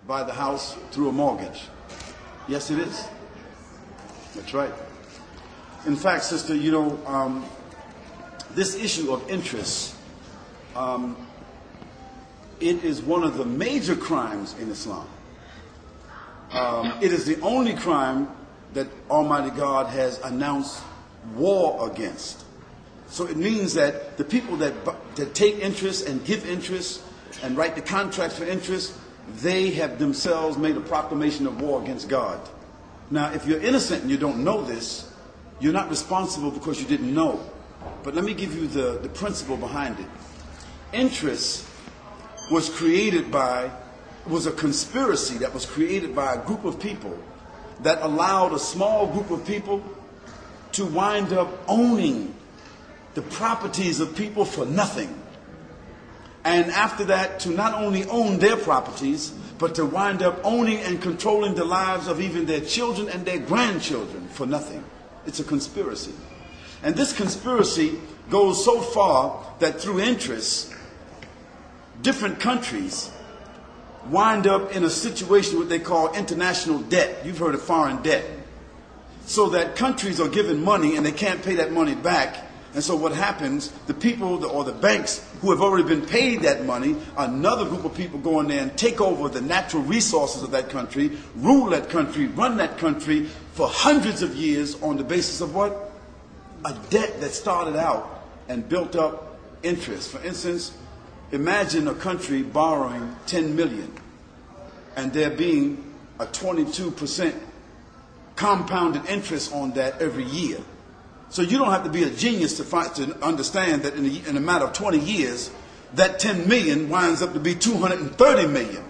buy the house through a mortgage. Yes, it is. That's right. In fact, sister, you know, this issue of interest, it is one of the major crimes in Islam. It is the only crime that Almighty God has announced war against. So it means that the people that take interest and give interest and write the contracts for interest, they have themselves made a proclamation of war against God. Now, if you're innocent and you don't know this, you're not responsible because you didn't know. But let me give you the principle behind it. Interest was a conspiracy that was created by a group of people that allowed a small group of people to wind up owning the properties of people for nothing. And after that, to not only own their properties, but to wind up owning and controlling the lives of even their children and their grandchildren for nothing. It's a conspiracy. And this conspiracy goes so far that through interest, different countries wind up in a situation what they call international debt. You've heard of foreign debt. So that countries are given money and they can't pay that money back. And so what happens, the people or the banks who have already been paid that money, another group of people go in there and take over the natural resources of that country, rule that country, run that country for hundreds of years on the basis of what? A debt that started out and built up interest. For instance, imagine a country borrowing 10 million and there being a 22% compounded interest on that every year. So you don't have to be a genius to understand that in a matter of 20 years, that 10 million winds up to be 230 million.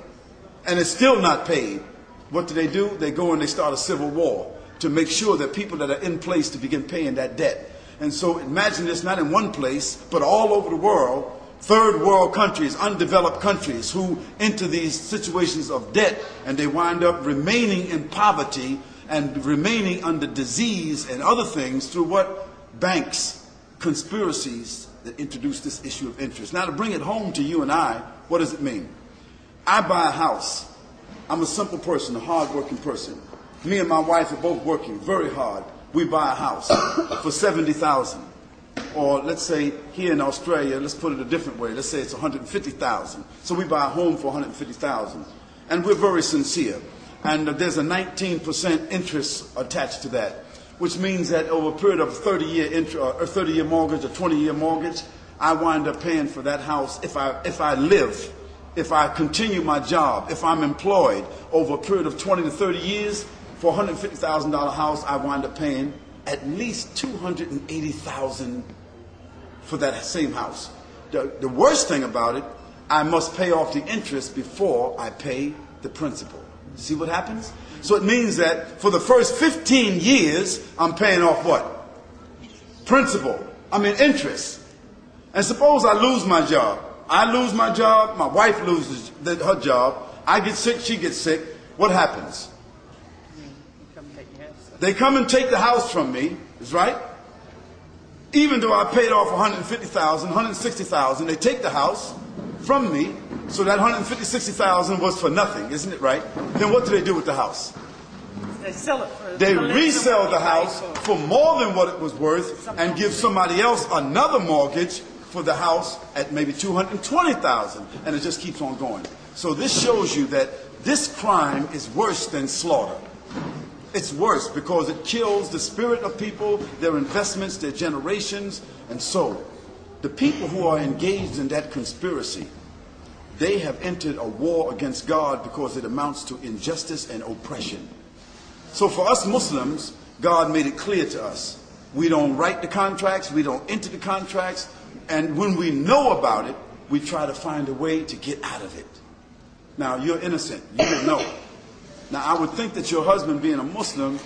And it's still not paid. What do? They go and they start a civil war to make sure that people that are in place to begin paying that debt. And so imagine this not in one place, but all over the world, third world countries, undeveloped countries who enter these situations of debt and they wind up remaining in poverty and remaining under disease and other things through what? Banks, conspiracies that introduce this issue of interest. Now to bring it home to you and I, what does it mean? I buy a house. I'm a simple person, a hard-working person. Me and my wife are both working very hard. We buy a house for $70,000. Or let's say here in Australia, let's put it a different way. Let's say it's $150,000. So we buy a home for $150,000. And we're very sincere. And there's a 19% interest attached to that, which means that over a period of 30-year mortgage or 20-year mortgage, I wind up paying for that house if I live, if I continue my job, if I'm employed over a period of 20 to 30 years. For a $150,000 house, I wind up paying at least $280,000 for that same house. The worst thing about it, I must pay off the interest before I pay the principal. See what happens? So it means that for the first 15 years, I'm paying off what? Principal. Interest. And suppose I lose my job. I lose my job, my wife loses her job, I get sick, she gets sick. What happens? They come and take the house from me, is right? Even though I paid off $150,000, $160,000, they take the house from me, so that $150,000, $60,000 was for nothing, isn't it right? Then what do they do with the house? They sell it for. They resell the house for more than what it was worth and give somebody else another mortgage for the house at maybe $220,000, and it just keeps on going. So this shows you that this crime is worse than slaughter. It's worse because it kills the spirit of people, their investments, their generations, and so the people who are engaged in that conspiracy, they have entered a war against God because it amounts to injustice and oppression. So for us Muslims, God made it clear to us. We don't write the contracts, we don't enter the contracts, and when we know about it, we try to find a way to get out of it. Now, you're innocent. You didn't know. Now, I would think that your husband, being a Muslim,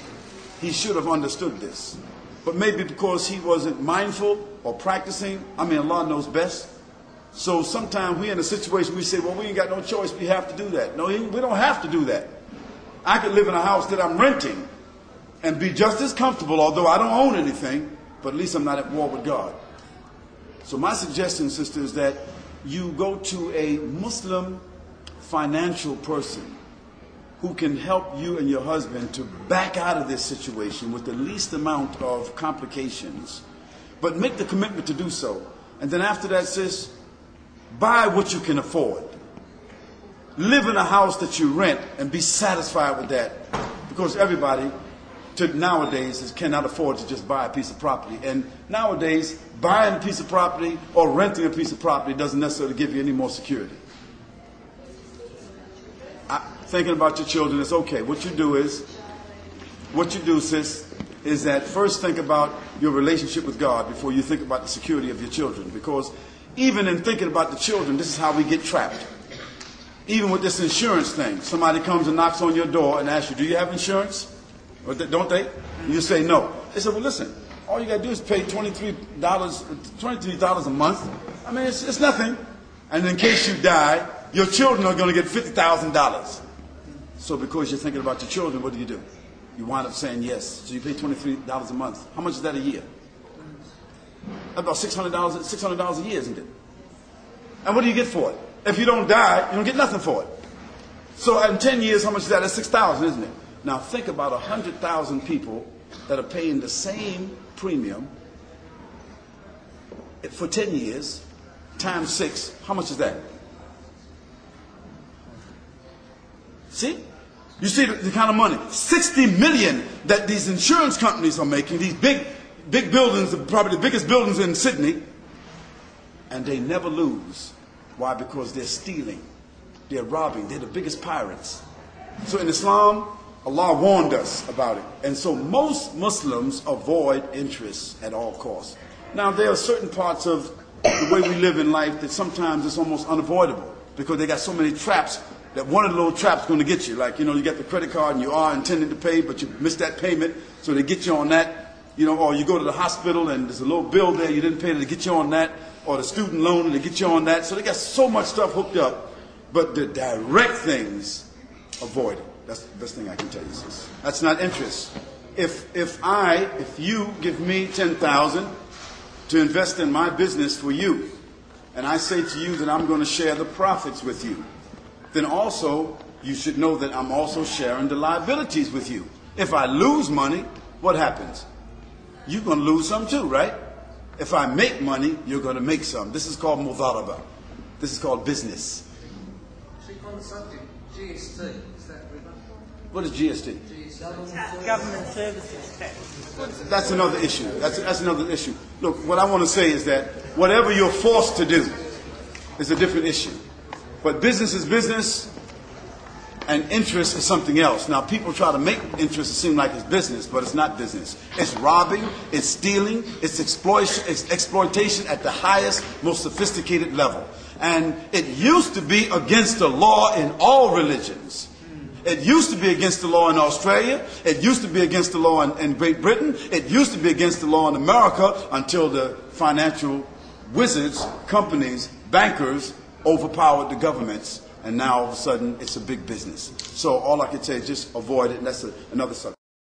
he should have understood this. But maybe because he wasn't mindful or practicing, Allah knows best. So sometimes we're in a situation we say, well, we ain't got no choice, we have to do that. No, we don't have to do that. I could live in a house that I'm renting and be just as comfortable, although I don't own anything, but at least I'm not at war with God. So my suggestion, sister, is that you go to a Muslim financial person who can help you and your husband to back out of this situation with the least amount of complications. But make the commitment to do so. And then after that, sis, buy what you can afford. Live in a house that you rent and be satisfied with that. Because everybody nowadays cannot afford to just buy a piece of property. And nowadays, buying a piece of property or renting a piece of property doesn't necessarily give you any more security. Thinking about your children is okay. What you do, sis, is that first think about your relationship with God before you think about the security of your children. Because even in thinking about the children, this is how we get trapped. Even with this insurance thing, somebody comes and knocks on your door and asks you, do you have insurance? Or don't they? You say no. They say, well, listen, all you got to do is pay $23 a month. I mean, it's nothing. And in case you die, your children are going to get $50,000. So because you're thinking about your children, what do? You wind up saying yes. So you pay $23 a month. How much is that a year? About $600 a year, isn't it? And what do you get for it? If you don't die, you don't get nothing for it. So in 10 years, how much is that? That's $6,000, isn't it? Now think about 100,000 people that are paying the same premium for 10 years times 6. How much is that? See? You see the kind of money. 60 million that these insurance companies are making, these big buildings, probably the biggest buildings in Sydney, and they never lose. Why? Because they're stealing. They're robbing. They're the biggest pirates. So in Islam, Allah warned us about it. And so most Muslims avoid interest at all costs. Now, there are certain parts of the way we live in life that sometimes it's almost unavoidable because they got so many traps that one of the little traps is going to get you. Like, you get the credit card and you are intending to pay, but you missed that payment, so they get you on that. Or you go to the hospital and there's a little bill there you didn't pay, they get you on that. Or the student loan and they get you on that. So they got so much stuff hooked up. But the direct things, avoid it. That's the best thing I can tell you, sis. That's not interest. If you give me $10,000 to invest in my business for you, and I say to you that I'm going to share the profits with you, then also you should know that I'm also sharing the liabilities with you. If I lose money, what happens? You're going to lose some too, right? If I make money, you're going to make some. This is called mudaraba. This is called business. On the subject, GST, is that riba? What is GST? Government services tax. That's another issue. That's another issue. Look, what I want to say is that whatever you're forced to do is a different issue. But business is business, and interest is something else. Now, people try to make interest seem like it's business, but it's not business. It's robbing, it's stealing, it's exploitation at the highest, most sophisticated level. And it used to be against the law in all religions. It used to be against the law in Australia. It used to be against the law in Great Britain. It used to be against the law in America until the financial wizards, companies, bankers overpowered the governments. And now all of a sudden it's a big business. So all I can say is just avoid it. And that's another subject.